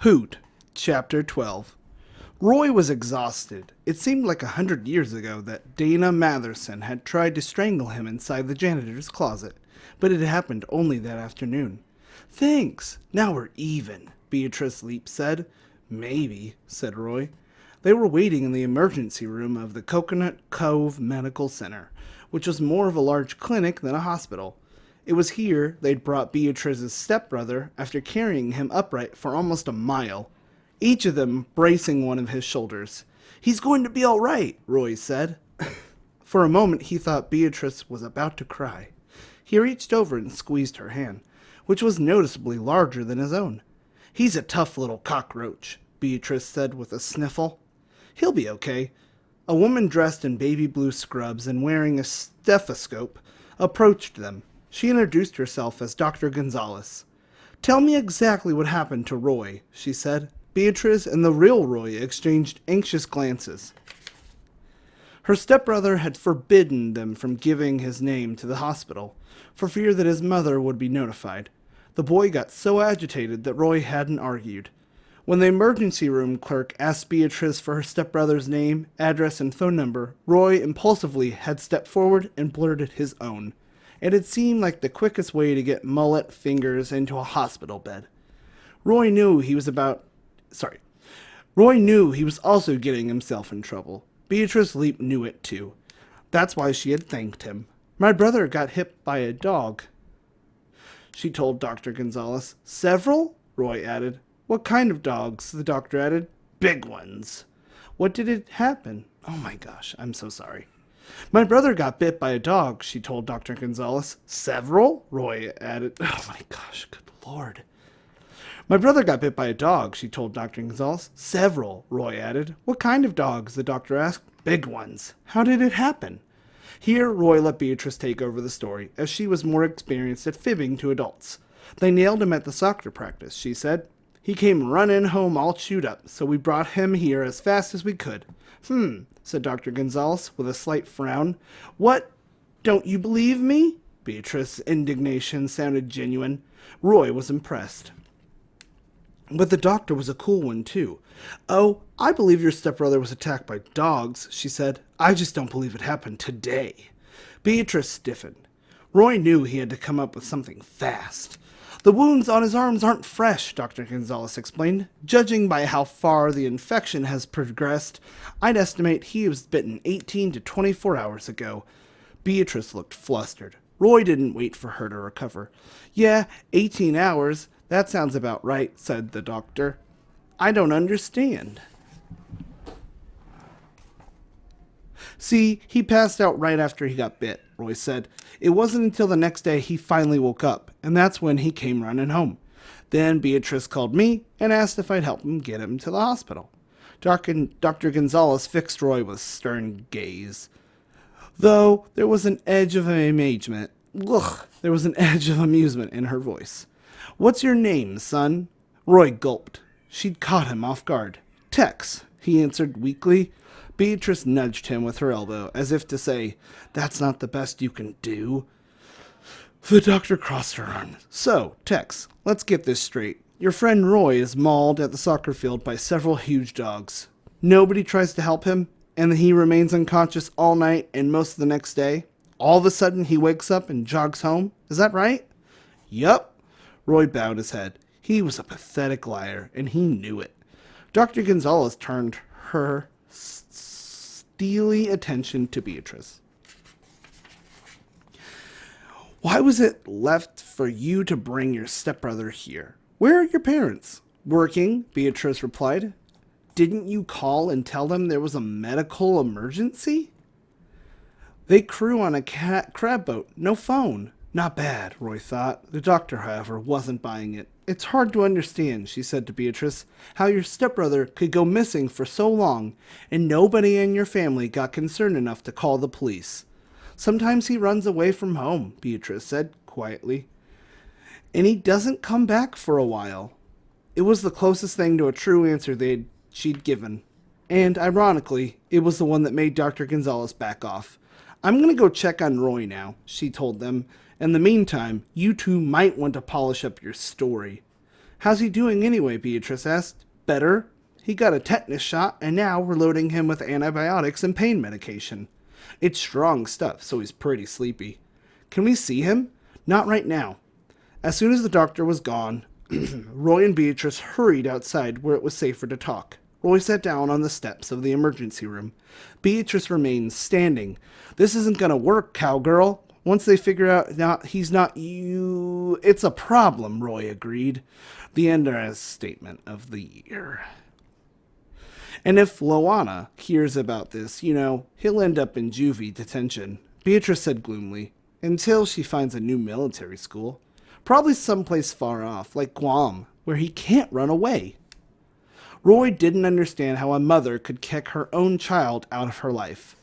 Hoot, Chapter 12. Roy was exhausted. It seemed like 100 years ago that Dana Matherson had tried to strangle him inside the janitor's closet, but it happened only that afternoon. Thanks, now we're even, Beatrice Leap said. Maybe, said Roy. They were waiting in the emergency room of the Coconut Cove Medical Center, which was more of a large clinic than a hospital. It was here they'd brought Beatrice's stepbrother after carrying him upright for almost a mile, each of them bracing one of his shoulders. He's going to be all right, Roy said. For a moment he thought Beatrice was about to cry. He reached over and squeezed her hand, which was noticeably larger than his own. He's a tough little cockroach, Beatrice said with a sniffle. He'll be okay. A woman dressed in baby blue scrubs and wearing a stethoscope approached them. She introduced herself as Dr. Gonzalez. Tell me exactly what happened to Roy, she said. Beatrice and the real Roy exchanged anxious glances. Her stepbrother had forbidden them from giving his name to the hospital, for fear that his mother would be notified. The boy got so agitated that Roy hadn't argued. When the emergency room clerk asked Beatrice for her stepbrother's name, address, and phone number, Roy impulsively had stepped forward and blurted his own. It had seemed like the quickest way to get mullet fingers into a hospital bed. Roy knew he was also getting himself in trouble. Beatrice Leap knew it too. That's why she had thanked him. My brother got hit by a dog, she told Dr. Gonzalez. Several? Roy added. What kind of dogs? The doctor added. Big ones. What did it happen? Oh my gosh, I'm so sorry. My brother got bit by a dog, she told Dr. Gonzalez. Several? Roy added. Oh my gosh, good lord. My brother got bit by a dog, she told Dr. Gonzalez. Several, Roy added. What kind of dogs? The doctor asked. Big ones. How did it happen? Here, Roy let Beatrice take over the story, as she was more experienced at fibbing to adults. They nailed him at the soccer practice, she said. He came running home all chewed up, so we brought him here as fast as we could. Said Dr. Gonzalez with a slight frown. What? Don't you believe me? Beatrice's indignation sounded genuine. Roy was impressed. But the doctor was a cool one, too. Oh, I believe your stepbrother was attacked by dogs, she said. I just don't believe it happened today. Beatrice stiffened. Roy knew he had to come up with something fast. The wounds on his arms aren't fresh, Dr. Gonzalez explained. Judging by how far the infection has progressed, I'd estimate he was bitten 18 to 24 hours ago. Beatrice looked flustered. Roy didn't wait for her to recover. Yeah, 18 hours. That sounds about right, said the doctor. I don't understand. See, he passed out right after he got bit, Roy said. It wasn't until the next day he finally woke up, and that's when he came running home. Then Beatrice called me and asked if I'd help him get him to the hospital. Dr. Gonzalez fixed Roy with stern gaze. Though there was an edge of amusement in her voice. What's your name, son? Roy gulped. She'd caught him off guard. Tex, he answered weakly. Beatrice nudged him with her elbow, as if to say, that's not the best you can do. The doctor crossed her arms. So, Tex, let's get this straight. Your friend Roy is mauled at the soccer field by several huge dogs. Nobody tries to help him, and he remains unconscious all night and most of the next day. All of a sudden, he wakes up and jogs home. Is that right? Yup. Roy bowed his head. He was a pathetic liar, and he knew it. Dr. Gonzalez turned her steely attention to Beatrice. Why was it left for you to bring your stepbrother here? Where are your parents? Working, Beatrice replied. Didn't you call and tell them there was a medical emergency? They crew on a crab boat, no phone. Not bad, Roy thought. The doctor, however, wasn't buying it. It's hard to understand, she said to Beatrice, how your stepbrother could go missing for so long, and nobody in your family got concerned enough to call the police. Sometimes he runs away from home, Beatrice said quietly. And he doesn't come back for a while. It was the closest thing to a true answer she'd given. And, ironically, it was the one that made Dr. Gonzalez back off. I'm going to go check on Roy now, she told them. In the meantime, you two might want to polish up your story. How's he doing anyway? Beatrice asked. Better. He got a tetanus shot, and now we're loading him with antibiotics and pain medication. It's strong stuff, so he's pretty sleepy. Can we see him? Not right now. As soon as the doctor was gone, Roy and Beatrice hurried outside where it was safer to talk. Roy sat down on the steps of the emergency room. Beatrice remained standing. This isn't going to work, cowgirl. Once they figure out he's not you, it's a problem, Roy agreed. The understatement of the year. And if Loana hears about this, he'll end up in juvie detention, Beatrice said gloomily, until she finds a new military school. Probably someplace far off, like Guam, where he can't run away. Roy didn't understand how a mother could kick her own child out of her life.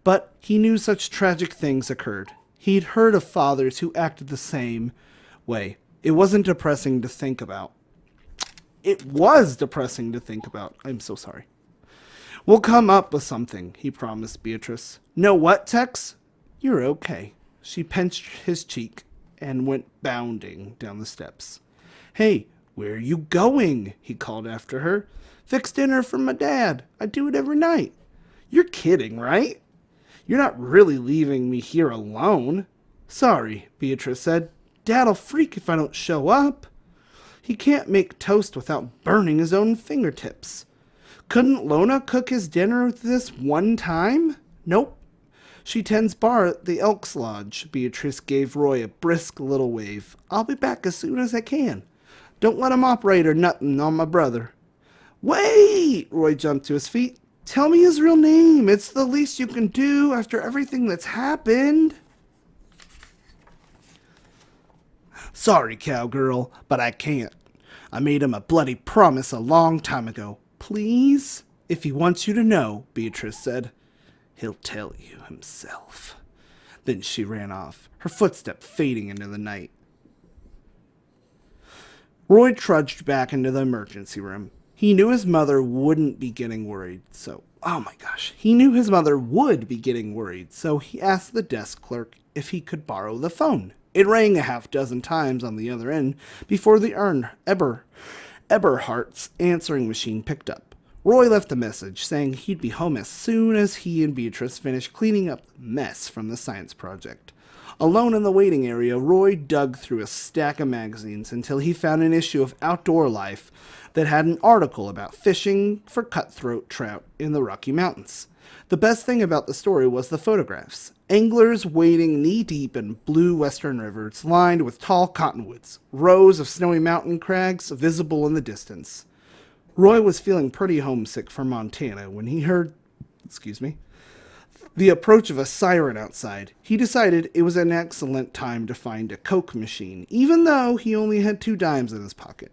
But he knew such tragic things occurred. He'd heard of fathers who acted the same way. It wasn't depressing to think about. It was depressing to think about. I'm so sorry. We'll come up with something, he promised Beatrice. Know what, Tex? You're okay. She pinched his cheek and went bounding down the steps. Hey, where are you going? He called after her. Fix dinner for my dad. I do it every night. You're kidding, right? You're not really leaving me here alone. Sorry, Beatrice said. Dad'll freak if I don't show up. He can't make toast without burning his own fingertips. Couldn't Lona cook his dinner this one time? Nope. She tends bar at the Elks Lodge. Beatrice gave Roy a brisk little wave. I'll be back as soon as I can. Don't let him operate or nothing on my brother. Wait! Roy jumped to his feet. Tell me his real name. It's the least you can do after everything that's happened. Sorry, cowgirl, but I can't. I made him a bloody promise a long time ago. Please? If he wants you to know, Beatrice said. He'll tell you himself. Then she ran off, her footstep fading into the night. Roy trudged back into the emergency room. He knew his mother wouldn't be getting worried, so... He knew his mother would be getting worried, so he asked the desk clerk if he could borrow the phone. It rang a half dozen times on the other end before the Eberhardt's answering machine picked up. Roy left a message saying he'd be home as soon as he and Beatrice finished cleaning up the mess from the science project. Alone in the waiting area, Roy dug through a stack of magazines until he found an issue of Outdoor Life that had an article about fishing for cutthroat trout in the Rocky Mountains. The best thing about the story was the photographs. Anglers wading knee-deep in blue western rivers lined with tall cottonwoods, rows of snowy mountain crags visible in the distance. Roy was feeling pretty homesick for Montana when he heard, the approach of a siren outside. He decided it was an excellent time to find a Coke machine, even though he only had 2 dimes in his pocket.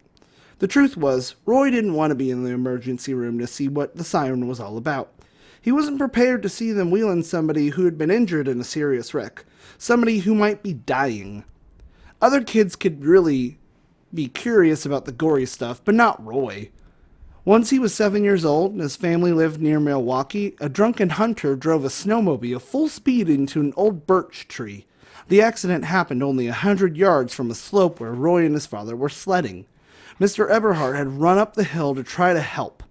The truth was, Roy didn't want to be in the emergency room to see what the siren was all about. He wasn't prepared to see them wheeling somebody who had been injured in a serious wreck, somebody who might be dying. Other kids could really be curious about the gory stuff, but not Roy. Once he was 7 years old and his family lived near Milwaukee, a drunken hunter drove a snowmobile full speed into an old birch tree. The accident happened only 100 yards from a slope where Roy and his father were sledding. Mr. Eberhardt had run up the hill to try to help,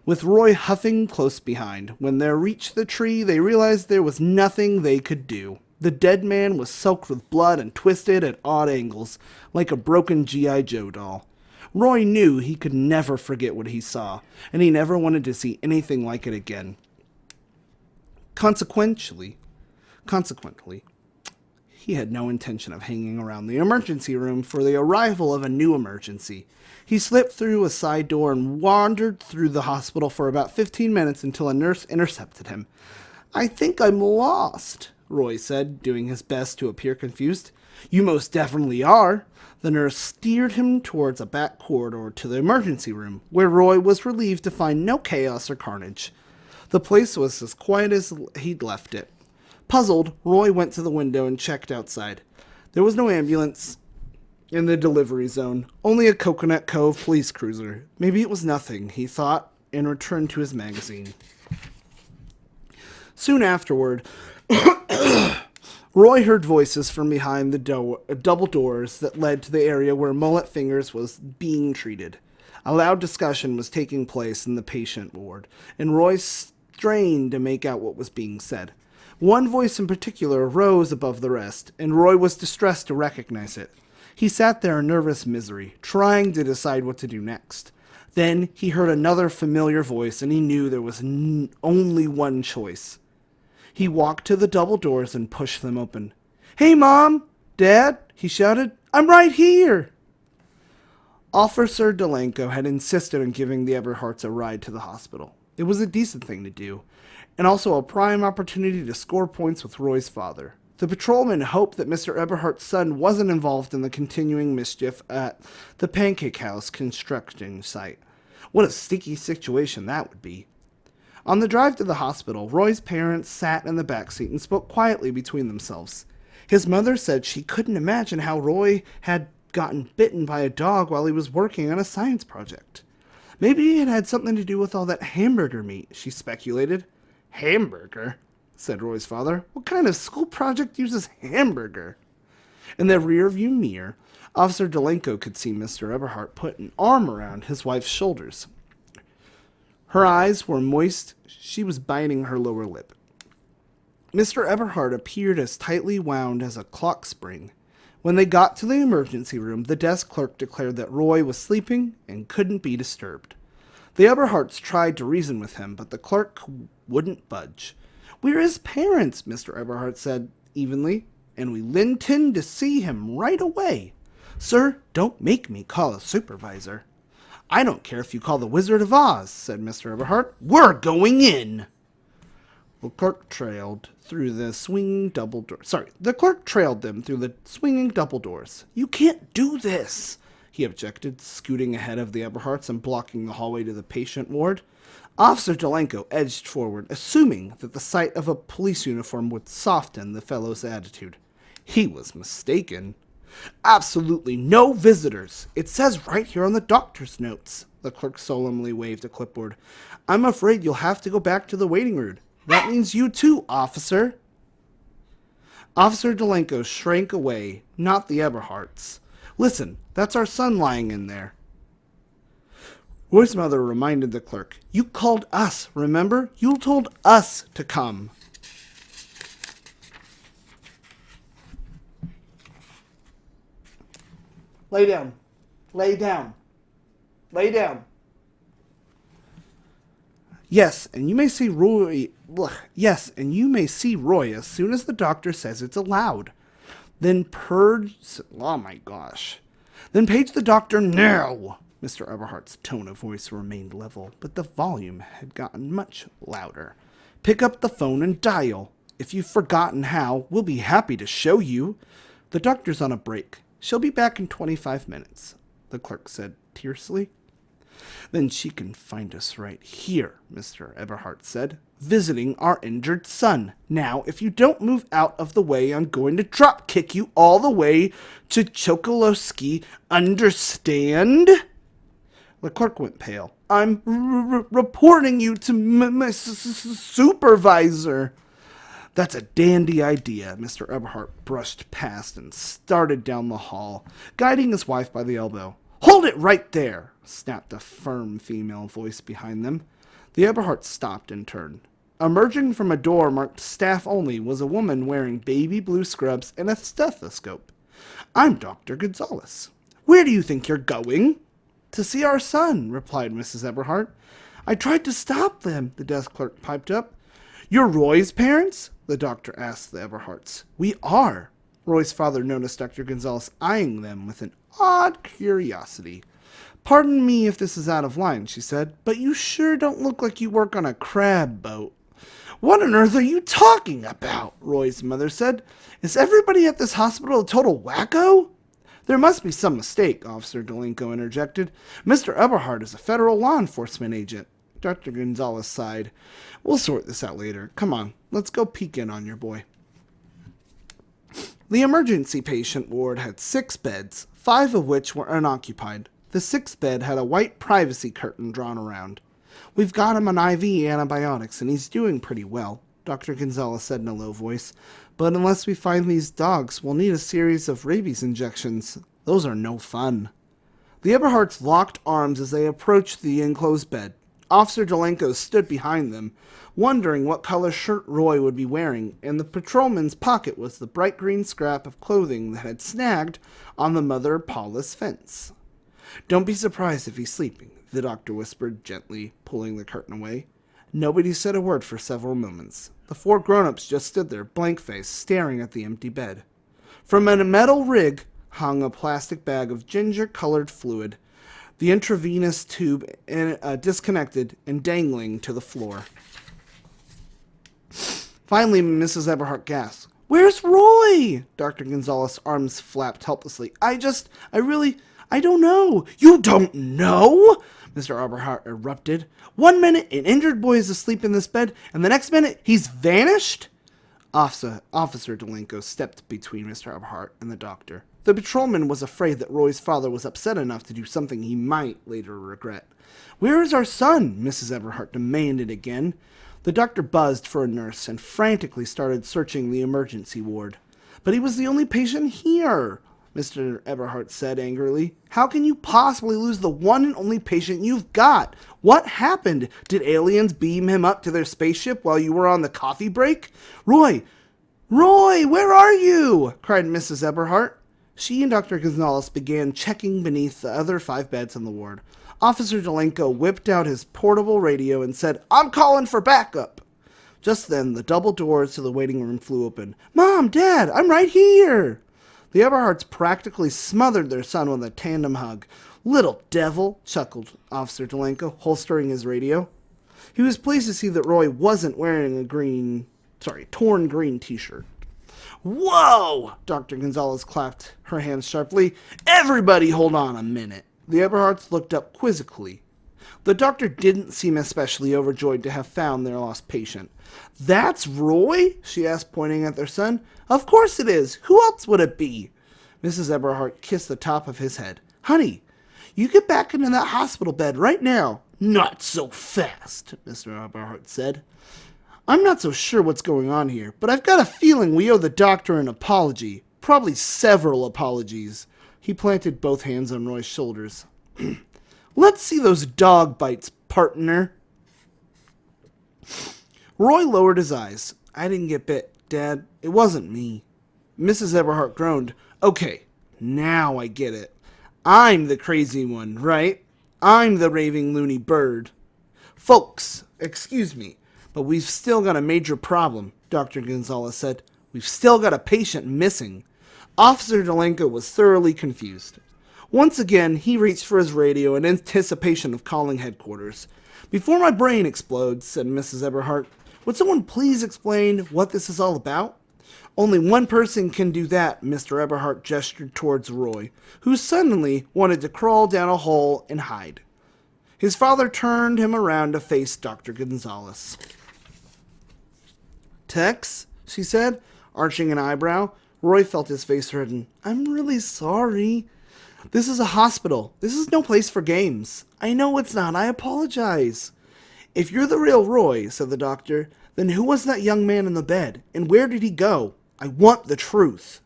with Roy huffing close behind. When they reached the tree, they realized there was nothing they could do. The dead man was soaked with blood and twisted at odd angles, like a broken G.I. Joe doll. Roy knew he could never forget what he saw, and he never wanted to see anything like it again. Consequently, he had no intention of hanging around the emergency room for the arrival of a new emergency. He slipped through a side door and wandered through the hospital for about 15 minutes until a nurse intercepted him. I think I'm lost, Roy said, doing his best to appear confused. You most definitely are. The nurse steered him towards a back corridor to the emergency room, where Roy was relieved to find no chaos or carnage. The place was as quiet as he'd left it. Puzzled, Roy went to the window and checked outside. There was no ambulance in the delivery zone, only a Coconut Cove police cruiser. Maybe it was nothing, he thought, and returned to his magazine. Soon afterward, Roy heard voices from behind the double doors that led to the area where Mullet Fingers was being treated. A loud discussion was taking place in the patient ward, and Roy strained to make out what was being said. One voice in particular rose above the rest, and Roy was distressed to recognize it. He sat there in nervous misery, trying to decide what to do next. Then he heard another familiar voice, and he knew there was only one choice. He walked to the double doors and pushed them open. "Hey, Mom! Dad!" he shouted. "I'm right here!" Officer Delanco had insisted on giving the Eberhards a ride to the hospital. It was a decent thing to do, and also a prime opportunity to score points with Roy's father. The patrolman hoped that Mr. Eberhardt's son wasn't involved in the continuing mischief at the Pancake House construction site. What a sticky situation that would be. On the drive to the hospital, Roy's parents sat in the back seat and spoke quietly between themselves. His mother said she couldn't imagine how Roy had gotten bitten by a dog while he was working on a science project. Maybe it had something to do with all that hamburger meat, she speculated. "Hamburger?" said Roy's father. "What kind of school project uses hamburger?" In the rearview mirror, Officer Delanco could see Mr. Eberhardt put an arm around his wife's shoulders. Her eyes were moist. She was biting her lower lip. Mr. Eberhardt appeared as tightly wound as a clock spring. When they got to the emergency room, the desk clerk declared that Roy was sleeping and couldn't be disturbed. The Eberhardts tried to reason with him, but the clerk wouldn't budge. "We're his parents," Mr. Eberhardt said evenly, "and we intend to see him right away. Sir, don't make me call a supervisor." "I don't care if you call the Wizard of Oz," said Mr. Eberhardt. "We're going in." The clerk trailed them through the swinging double doors. "You can't do this," he objected, scooting ahead of the Eberhardts and blocking the hallway to the patient ward. Officer Delanco edged forward, assuming that the sight of a police uniform would soften the fellow's attitude. He was mistaken. "Absolutely no visitors. It says right here on the doctor's notes." The clerk solemnly waved a clipboard. "I'm afraid you'll have to go back to the waiting room. That means you too, officer." Officer Delanco shrank away, not the Eberhardts. "Listen, that's our son lying in there." Roy's mother reminded the clerk. "You called us, remember? You told us to come." "Lay down. Lay down. Lay down." Yes, and you may see Roy as soon as the doctor says it's allowed. Then oh my gosh. Then page the doctor now." Mr. Eberhardt's tone of voice remained level, but the volume had gotten much louder. "Pick up the phone and dial. If you've forgotten how, we'll be happy to show you. The doctor's on a break. She'll be back in 25 minutes, the clerk said tersely. "Then she can find us right here," Mr. Eberhardt said, "visiting our injured son. Now, if you don't move out of the way, I'm going to drop kick you all the way to Chokolosky. Understand?" The clerk went pale. "I'm reporting you to my supervisor." "That's a dandy idea." Mr. Eberhardt brushed past and started down the hall, guiding his wife by the elbow. "Hold it right there," snapped a firm female voice behind them. The Eberhardt stopped and turned. Emerging from a door marked "Staff Only" was a woman wearing baby blue scrubs and a stethoscope. "I'm Dr. Gonzalez." "Where do you think you're going?" "To see our son," replied Mrs. Eberhardt. "I tried to stop them," the desk clerk piped up. "You're Roy's parents?" the doctor asked the Eberhardts. "We are." Roy's father noticed Dr. Gonzalez eyeing them with an odd curiosity. "Pardon me if this is out of line," she said, "but you sure don't look like you work on a crab boat." "What on earth are you talking about?" Roy's mother said. "Is everybody at this hospital a total wacko?" "There must be some mistake," Officer Delanco interjected. "Mr. Eberhardt is a federal law enforcement agent." Dr. Gonzalez sighed. "We'll sort this out later. Come on, let's go peek in on your boy." The emergency patient ward had 6 beds, 5 of which were unoccupied. The 6th bed had a white privacy curtain drawn around. "We've got him on IV antibiotics, and he's doing pretty well," Dr. Gonzalez said in a low voice. But unless we find these dogs, we'll need a series of rabies injections. Those are no fun. The Eberhards locked arms as they approached the enclosed bed. Officer Delenko stood behind them, wondering what color shirt Roy would be wearing, and the patrolman's pocket was the bright green scrap of clothing that had snagged on the Mother Paula's fence. "Don't be surprised if he's sleeping," the doctor whispered, gently pulling the curtain away. Nobody said a word for several moments. The four grown-ups just stood there, blank-faced, staring at the empty bed. From a metal rig hung a plastic bag of ginger-colored fluid, the intravenous tube disconnected and dangling to the floor. Finally, Mrs. Eberhardt gasped. "Where's Roy?" Dr. Gonzalez's arms flapped helplessly. I don't know." "You don't know?" Mr. Eberhardt erupted. "One minute, an injured boy is asleep in this bed, and the next minute, he's vanished?" Officer Delenko stepped between Mr. Eberhardt and the doctor. The patrolman was afraid that Roy's father was upset enough to do something he might later regret. "Where is our son?" Mrs. Eberhardt demanded again. The doctor buzzed for a nurse and frantically started searching the emergency ward. "But he was the only patient here," Mr. Eberhardt said angrily. "How can you possibly lose the one and only patient you've got? What happened? Did aliens beam him up to their spaceship while you were on the coffee break?" Roy, where are you?" cried Mrs. Eberhardt. She and Dr. Gonzalez began checking beneath the other 5 beds in the ward. Officer Delenko whipped out his portable radio and said, "I'm calling for backup." Just then, the double doors to the waiting room flew open. "Mom, Dad, I'm right here." The Eberhards practically smothered their son with a tandem hug. "Little devil," chuckled Officer Delenko, holstering his radio. He was pleased to see that Roy wasn't wearing a torn green t-shirt. "Whoa!" Dr. Gonzalez clapped her hands sharply. "Everybody hold on a minute." The Eberhards looked up quizzically. The doctor didn't seem especially overjoyed to have found their lost patient. "That's Roy?" she asked, pointing at their son. "Of course it is. Who else would it be?" Mrs. Eberhardt kissed the top of his head. "Honey, you get back into that hospital bed right now." "Not so fast," Mr. Eberhardt said. "I'm not so sure what's going on here, but I've got a feeling we owe the doctor an apology. Probably several apologies." He planted both hands on Roy's shoulders. "Let's see those dog bites, partner." Roy lowered his eyes. "I didn't get bit, Dad. It wasn't me." Mrs. Eberhardt groaned. "Okay, now I get it. I'm the crazy one, right? I'm the raving loony bird." "Folks, excuse me, but we've still got a major problem," Dr. Gonzalez said. "We've still got a patient missing." Officer Delenko was thoroughly confused. Once again, he reached for his radio in anticipation of calling headquarters. "Before my brain explodes," said Mrs. Eberhardt, "would someone please explain what this is all about?" "Only one person can do that," Mr. Eberhardt gestured towards Roy, who suddenly wanted to crawl down a hole and hide. His father turned him around to face Dr. Gonzalez. "Tex," she said, arching an eyebrow. Roy felt his face redden. "I'm really sorry. This is a hospital. This is no place for games." "I know it's not. I apologize." "If you're the real Roy," said the doctor, "then who was that young man in the bed? And where did he go? I want the truth."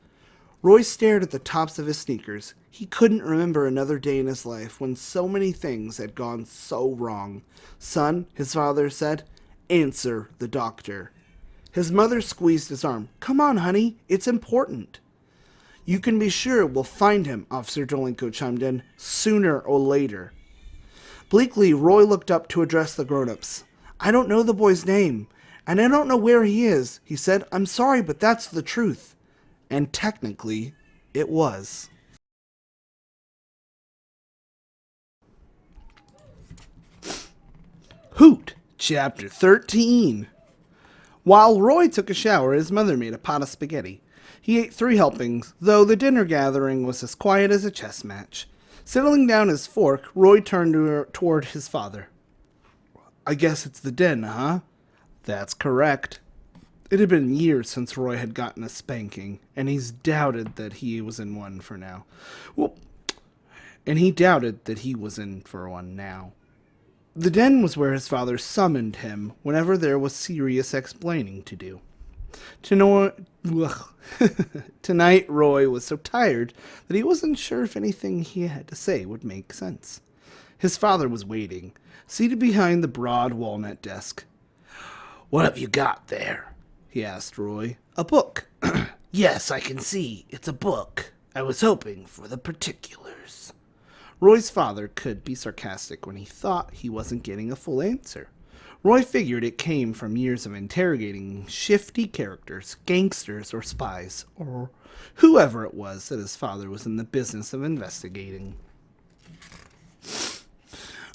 Roy stared at the tops of his sneakers. He couldn't remember another day in his life when so many things had gone so wrong. "Son," his father said, "answer the doctor." His mother squeezed his arm. "Come on, honey. It's important." "You can be sure we'll find him," Officer Delenko chimed in, "sooner or later." Bleakly, Roy looked up to address the grown-ups. "I don't know the boy's name, and I don't know where he is," he said. "I'm sorry, but that's the truth." And technically, it was. Hoot, Chapter 13. While Roy took a shower, his mother made a pot of spaghetti. He ate 3 helpings, though the dinner gathering was as quiet as a chess match. Settling down his fork, Roy turned toward his father. "I guess it's the den, huh?" "That's correct." It had been years since Roy had gotten a spanking, and he doubted that he was in for one now. The den was where his father summoned him whenever there was serious explaining to do. Tonight, Tonight, Roy was so tired that he wasn't sure if anything he had to say would make sense. His father was waiting, seated behind the broad walnut desk. "What have you got there?" he asked Roy. "A book." "Yes, I can see. It's a book. I was hoping for the particulars." Roy's father could be sarcastic when he thought he wasn't getting a full answer. Roy figured it came from years of interrogating shifty characters, gangsters or spies, or whoever it was that his father was in the business of investigating.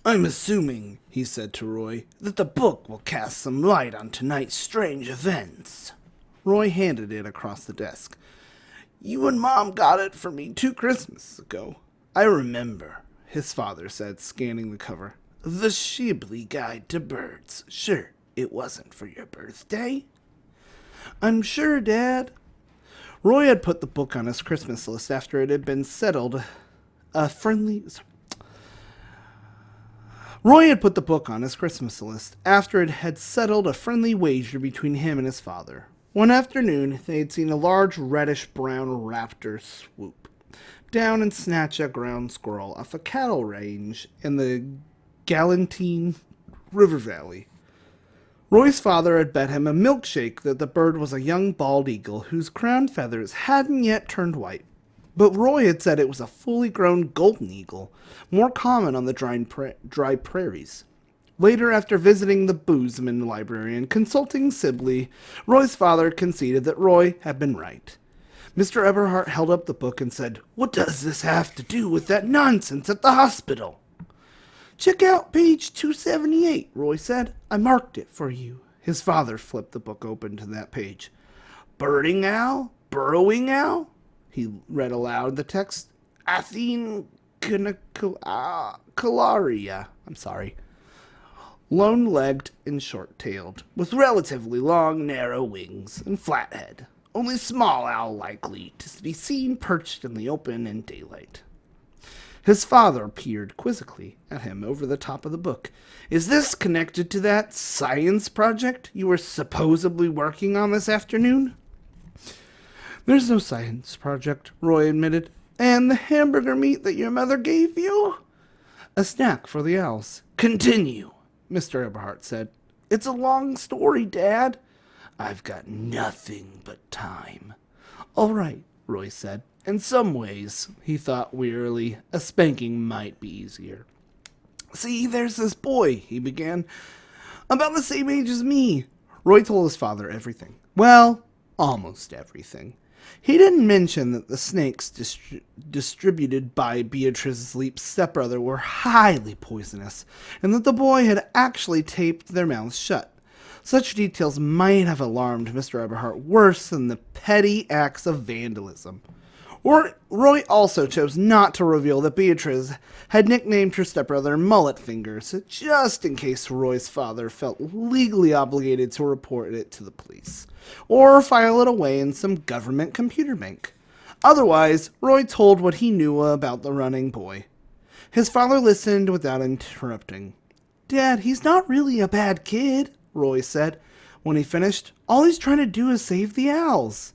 "I'm assuming," he said to Roy, "that the book will cast some light on tonight's strange events." Roy handed it across the desk. "You and Mom got it for me 2 Christmases ago. I remember," his father said, scanning the cover. "The Shibley Guide to Birds. Sure, it wasn't for your birthday?" "I'm sure, Dad." Roy had put the book on his Christmas list after it had been settled Roy had put the book on his Christmas list after it had settled a friendly wager between him and his father. One afternoon, they had seen a large reddish-brown raptor swoop down and snatch a ground squirrel off a cattle range in the Galantine River Valley. Roy's father had bet him a milkshake that the bird was a young bald eagle whose crown feathers hadn't yet turned white. But Roy had said it was a fully grown golden eagle, more common on the dry prairies. Later, after visiting the Boozman library and consulting Sibley, Roy's father conceded that Roy had been right. Mr. Eberhart held up the book and said, "What does this have to do with that nonsense at the hospital?" "Check out page 278, Roy said. "I marked it for you." His father flipped the book open to that page. "Birding owl? Burrowing owl?" He read aloud the text. "Athene calaria. I'm sorry. Lone-legged and short-tailed, with relatively long, narrow wings and flat head. Only small owl likely to be seen perched in the open in daylight." His father peered quizzically at him over the top of the book. "Is this connected to that science project you were supposedly working on this afternoon?" "There's no science project," Roy admitted. "And the hamburger meat that your mother gave you?" "A snack for the owls." "Continue," Mr. Eberhart said. "It's a long story, Dad." "I've got nothing but time." "All right," Roy said. In some ways, he thought wearily, a spanking might be easier. "See, there's this boy," he began. "About the same age as me." Roy told his father everything. Well, almost everything. He didn't mention that the snakes distributed by Beatrice's Leap's stepbrother were highly poisonous, and that the boy had actually taped their mouths shut. Such details might have alarmed Mr. Eberhart worse than the petty acts of vandalism. Roy also chose not to reveal that Beatrice had nicknamed her stepbrother Mullet Fingers, just in case Roy's father felt legally obligated to report it to the police, or file it away in some government computer bank. Otherwise, Roy told what he knew about the running boy. His father listened without interrupting. "Dad, he's not really a bad kid," Roy said. When he finished, "all he's trying to do is save the owls."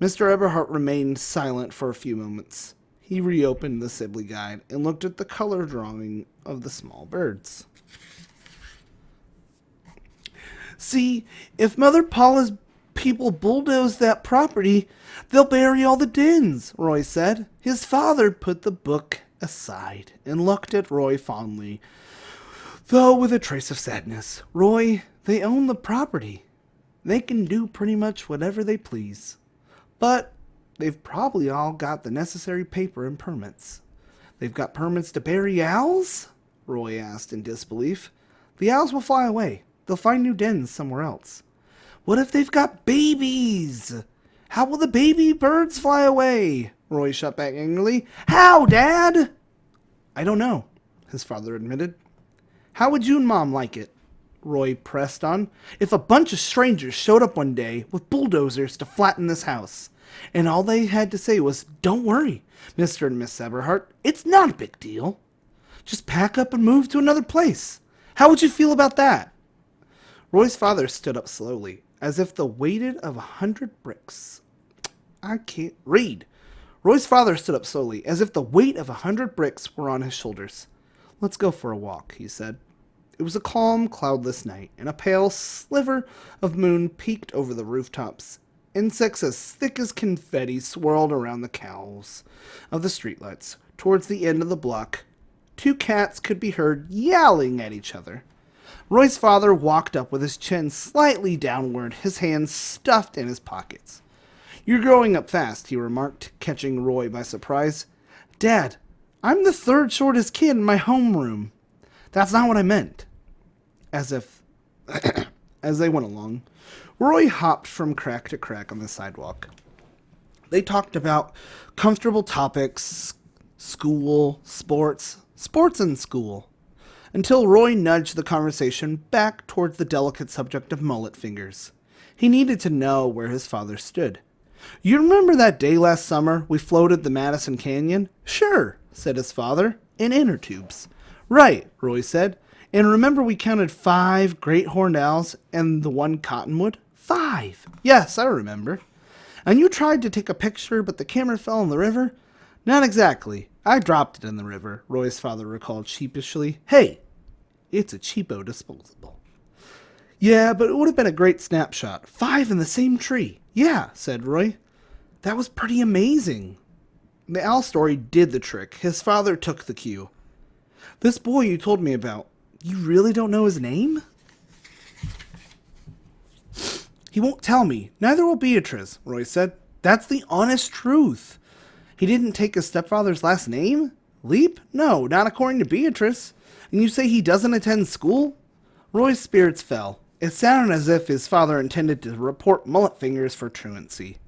Mr. Eberhart remained silent for a few moments. He reopened the Sibley Guide and looked at the color drawing of the small birds. "See, if Mother Paula's people bulldoze that property, they'll bury all the dens," Roy said. His father put the book aside and looked at Roy fondly, though with a trace of sadness. "Roy, they own the property. They can do pretty much whatever they please. But they've probably all got the necessary paper and permits." "They've got permits to bury owls?" Roy asked in disbelief. "The owls will fly away. They'll find new dens somewhere else." "What if they've got babies? How will the baby birds fly away?" Roy shot back angrily. "How, Dad?" "I don't know," his father admitted. "How would you and Mom like it?" Roy pressed on. "If a bunch of strangers showed up one day with bulldozers to flatten this house, and all they had to say was, 'Don't worry, Mr. and Miss Eberhart, it's not a big deal. Just pack up and move to another place.' How would you feel about that?" Roy's father stood up slowly. as if the weight of 100 bricks. I can't read. Roy's father stood up slowly, as if the weight of 100 bricks were on his shoulders. Let's go for a walk, he said. It was a calm, cloudless night, and a pale sliver of moon peeked over the rooftops. Insects as thick as confetti swirled around the cowls of the streetlights. Towards the end of the block, two cats could be heard yowling at each other. Roy's father walked up with his chin slightly downward, his hands stuffed in his pockets. You're growing up fast, he remarked, catching Roy by surprise. Dad, I'm the third shortest kid in my homeroom. That's not what I meant. As they went along, Roy hopped from crack to crack on the sidewalk. They talked about comfortable topics, school, sports and school, until Roy nudged the conversation back towards the delicate subject of mullet fingers. He needed to know where his father stood. You remember that day last summer we floated the Madison Canyon? Sure, said his father, in inner tubes. Right, Roy said. And remember we counted 5 great horned owls and the 1 cottonwood? 5. Yes, I remember. And you tried to take a picture, but the camera fell in the river? Not exactly. I dropped it in the river, Roy's father recalled sheepishly. Hey, it's a cheapo disposable. Yeah, but it would have been a great snapshot. 5 in the same tree. Yeah, said Roy. That was pretty amazing. The owl story did the trick. His father took the cue. This boy you told me about, you really don't know his name? He won't tell me. Neither will Beatrice, Roy said. That's the honest truth. He didn't take his stepfather's last name? Leap? No, not according to Beatrice. And you say he doesn't attend school? Roy's spirits fell. It sounded as if his father intended to report mullet fingers for truancy.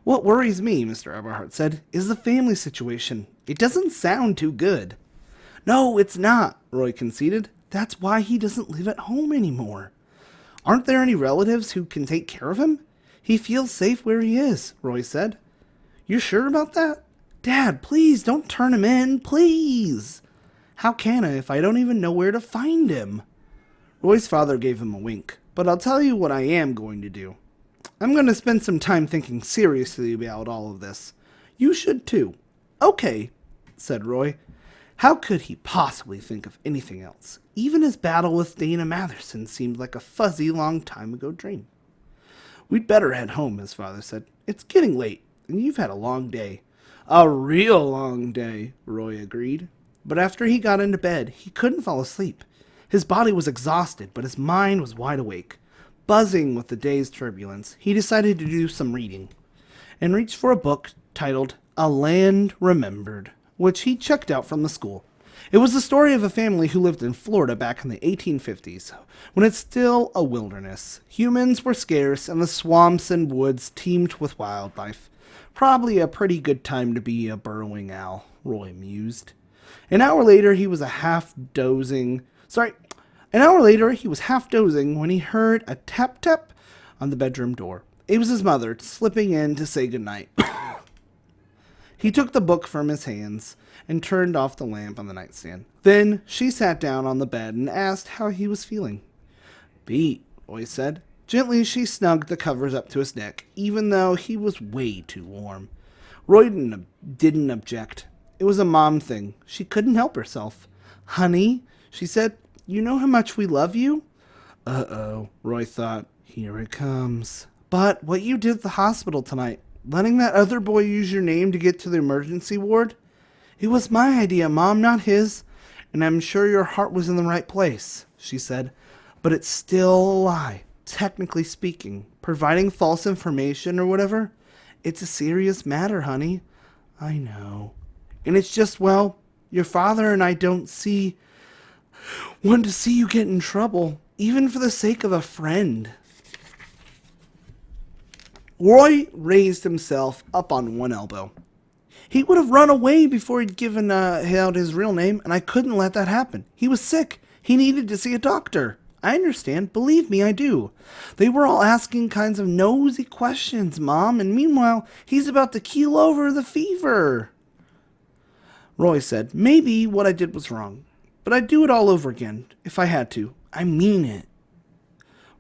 What worries me, Mr. Eberhardt said, is the family situation. It doesn't sound too good. No, it's not, Roy conceded. That's why he doesn't live at home anymore. Aren't there any relatives who can take care of him? He feels safe where he is, Roy said. You sure about that? Dad, please don't turn him in, please. How can I if I don't even know where to find him? Roy's father gave him a wink. But I'll tell you what I am going to do. I'm going to spend some time thinking seriously about all of this. You should too. Okay, said Roy. How could he possibly think of anything else? Even his battle with Dana Matherson seemed like a fuzzy long time ago dream. We'd better head home, his father said. It's getting late, and you've had a long day. A real long day, Roy agreed. But after he got into bed, he couldn't fall asleep. His body was exhausted, but his mind was wide awake. Buzzing with the day's turbulence, he decided to do some reading, and reached for a book titled A Land Remembered, which he checked out from the school. It was the story of a family who lived in Florida back in the 1850s, when it's still a wilderness. Humans were scarce, and the swamps and woods teemed with wildlife. Probably a pretty good time to be a burrowing owl, Roy mused. An hour later, he was half dozing when he heard a tap-tap on the bedroom door. It was his mother, slipping in to say goodnight. He took the book from his hands and turned off the lamp on the nightstand. Then she sat down on the bed and asked how he was feeling. Beat, Roy said. Gently, she snugged the covers up to his neck, even though he was way too warm. Roy didn't object. It was a mom thing. She couldn't help herself. Honey, she said, you know how much we love you? Uh-oh, Roy thought. Here it comes. But what you did at the hospital tonight, letting that other boy use your name to get to the emergency ward? It was my idea, Mom, not his. And I'm sure your heart was in the right place, she said. But it's still a lie, technically speaking. Providing false information or whatever. It's a serious matter, honey. I know. And it's just, well, your father and I don't want to see you get in trouble, even for the sake of a friend. Roy raised himself up on one elbow. He would have run away before he'd given out his real name, and I couldn't let that happen. He was sick. He needed to see a doctor. I understand. Believe me, I do. They were all asking kinds of nosy questions, Mom, and meanwhile, he's about to keel over the fever. Roy said, maybe what I did was wrong, but I'd do it all over again if I had to. I mean it.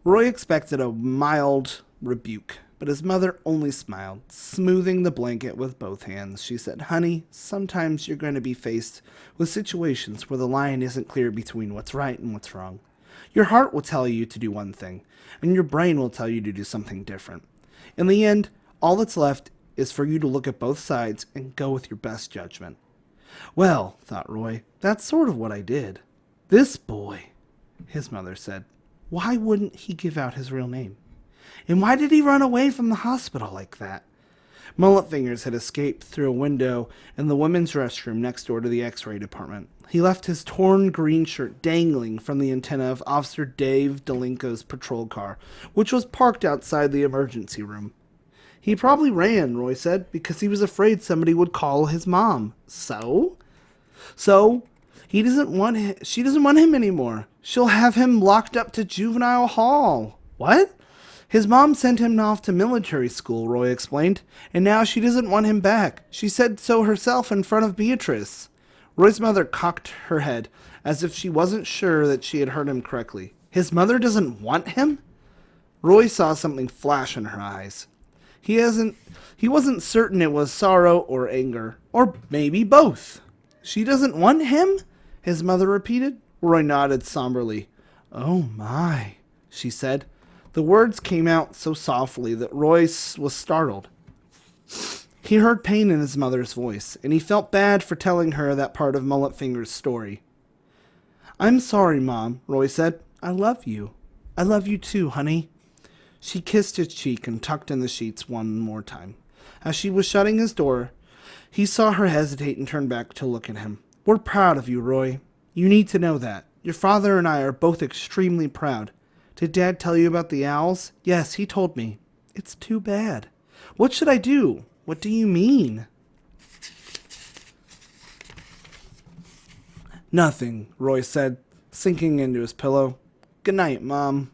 Roy expected a mild rebuke, but his mother only smiled, smoothing the blanket with both hands. She said, "Honey, sometimes you're going to be faced with situations where the line isn't clear between what's right and what's wrong. Your heart will tell you to do one thing, and your brain will tell you to do something different. In the end, all that's left is for you to look at both sides and go with your best judgment." Well, thought Roy, that's sort of what I did. This boy, his mother said. Why wouldn't he give out his real name? And why did he run away from the hospital like that? Mullet Fingers had escaped through a window in the women's restroom next door to the x-ray department. He left his torn green shirt dangling from the antenna of Officer Dave Delinco's patrol car, which was parked outside the emergency room. He probably ran, Roy said, because he was afraid somebody would call his mom. So she doesn't want him anymore. She'll have him locked up to juvenile hall. What? His mom sent him off to military school, Roy explained, and now she doesn't want him back. She said so herself in front of Beatrice. Roy's mother cocked her head, as if she wasn't sure that she had heard him correctly. His mother doesn't want him? Roy saw something flash in her eyes. He wasn't certain it was sorrow or anger, or maybe both. She doesn't want him? His mother repeated. Roy nodded somberly. Oh my, she said. The words came out so softly that Roy was startled. He heard pain in his mother's voice, and he felt bad for telling her that part of Mullet Finger's story. I'm sorry, Mom, Roy said. I love you. I love you too, honey. She kissed his cheek and tucked in the sheets one more time. As she was shutting his door, he saw her hesitate and turn back to look at him. We're proud of you, Roy. You need to know that. Your father and I are both extremely proud. Did Dad tell you about the owls? Yes, he told me. It's too bad. What should I do? What do you mean? Nothing, Roy said, sinking into his pillow. Good night, Mom.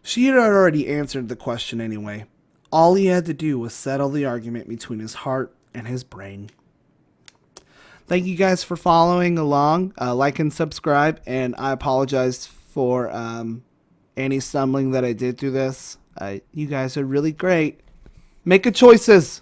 She had already answered the question anyway. All he had to do was settle the argument between his heart and his brain. Thank you guys for following along. Like and subscribe, and I apologize for any stumbling that I did through this. You guys are really great. Make good choices.